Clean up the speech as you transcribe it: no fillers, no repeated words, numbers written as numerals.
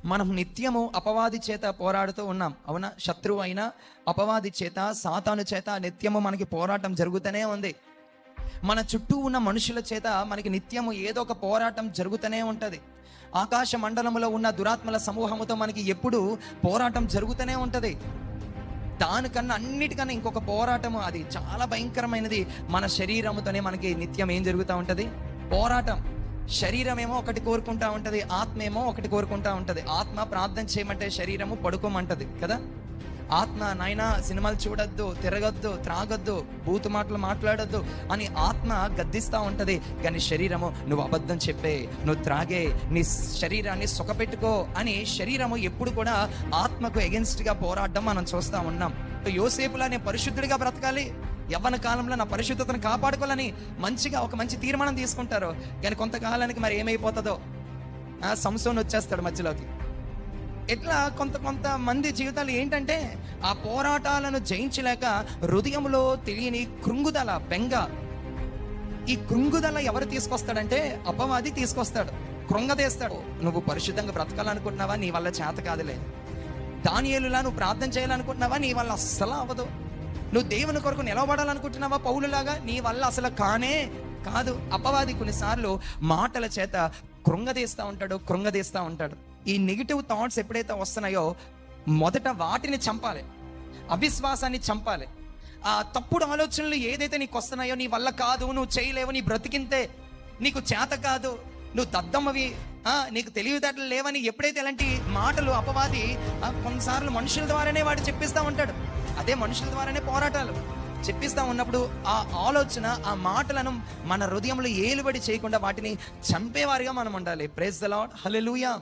మనం నిత్యము అపవాది చేత పోరాడుతూ ఉన్నాం, అవునా? శత్రువు అయినా అపవాది చేత, సాతాను చేత నిత్యము మనకి పోరాటం జరుగుతూనే ఉంది. మన చుట్టూ ఉన్న మనుషుల చేత మనకి నిత్యము ఏదో ఒక పోరాటం జరుగుతూనే ఉంటుంది. ఆకాశ మండలంలో ఉన్న దురాత్మల సమూహముతో మనకి ఎప్పుడు పోరాటం జరుగుతూనే ఉంటుంది. దానికన్నా అన్నిటికన్నా ఇంకొక పోరాటము, అది చాలా భయంకరమైనది. మన శరీరముతోనే మనకి నిత్యం ఏం జరుగుతూ ఉంటుంది? పోరాటం. శరీరం ఏమో ఒకటి కోరుకుంటా ఉంటుంది, ఆత్మ ఏమో ఒకటి కోరుకుంటా ఉంటుంది. ఆత్మ ప్రార్థన చేయమంటే శరీరము పడుకోమంటది కదా. ఆత్మ నాయనా సినిమాలు చూడొద్దు, తిరగొద్దు, త్రాగొద్దు, బూతు మాటలు మాట్లాడొద్దు అని ఆత్మ గద్దిస్తూ ఉంటుంది. కానీ శరీరము నువ్వు అబద్ధం చెప్పే, నువ్వు త్రాగే, నీ శరీరాన్ని సుఖపెట్టుకో అని శరీరము ఎప్పుడు కూడా ఆత్మకు ఎగెన్స్ట్గా పోరాడడం మనం చూస్తూ ఉన్నాం. యోసేపులా నేను పరిశుద్ధుడిగా బ్రతకాలి, యవ్వన కాలంలో నా పరిశుద్ధతను కాపాడుకోవాలని మంచిగా ఒక మంచి తీర్మానం తీసుకుంటారు. కానీ కొంతకాలానికి మరి ఏమైపోతుందో, సంసోను వచ్చేస్తాడు మధ్యలోకి. ఇట్లా కొంతమంది జీవితాలు ఏంటంటే ఆ పోరాటాలను జయించలేక హృదయంలో తెలియని కృంగుదల, బెంగ. ఈ కృంగుదల ఎవరు తీసుకొస్తాడంటే అపవాది తీసుకొస్తాడు, కృంగదేస్తాడు. నువ్వు పరిశుద్ధంగా బ్రతకాలనుకుంటున్నావా? నీ వల్ల చేత కాదులే. దానియేలులా నువ్వు ప్రార్థన చేయాలనుకుంటున్నావా? నీ వల్ల అస్సలు అవ్వదు. నువ్వు దేవుని కొరకు నిలబడాలనుకుంటున్నావా? పౌలులాగా? నీ వల్ల అసలు కానే కాదు. అపవాది కొన్నిసార్లు మాటల చేత కృంగదీస్తూ ఉంటాడు. ఈ నెగిటివ్ థాట్స్ ఎప్పుడైతే వస్తున్నాయో మొదట వాటిని చంపాలి, అవిశ్వాసాన్ని చంపాలి. ఆ తప్పుడు ఆలోచనలు ఏదైతే నీకు వస్తున్నాయో, నీ వల్ల కాదు, నువ్వు చేయలేవు, నీ బ్రతికింతే, నీకు చేత కాదు, నువ్వు దద్దమ్మవి, నీకు తెలివితేటలు లేవని ఎప్పుడైతే ఇలాంటి మాటలు అపవాది కొన్నిసార్లు మనుషుల ద్వారానే వాడు చెప్పిస్తూ ఉంటాడు. అదే మనుషుల ద్వారానే పోరాటాలు చెప్పిస్తూ ఉన్నప్పుడు ఆ ఆలోచన, ఆ మాటలను మన హృదయంలో ఏలుబడి చేయకుండా వాటిని చంపేవారిగా మనం ఉండాలి. Praise the Lord, hallelujah.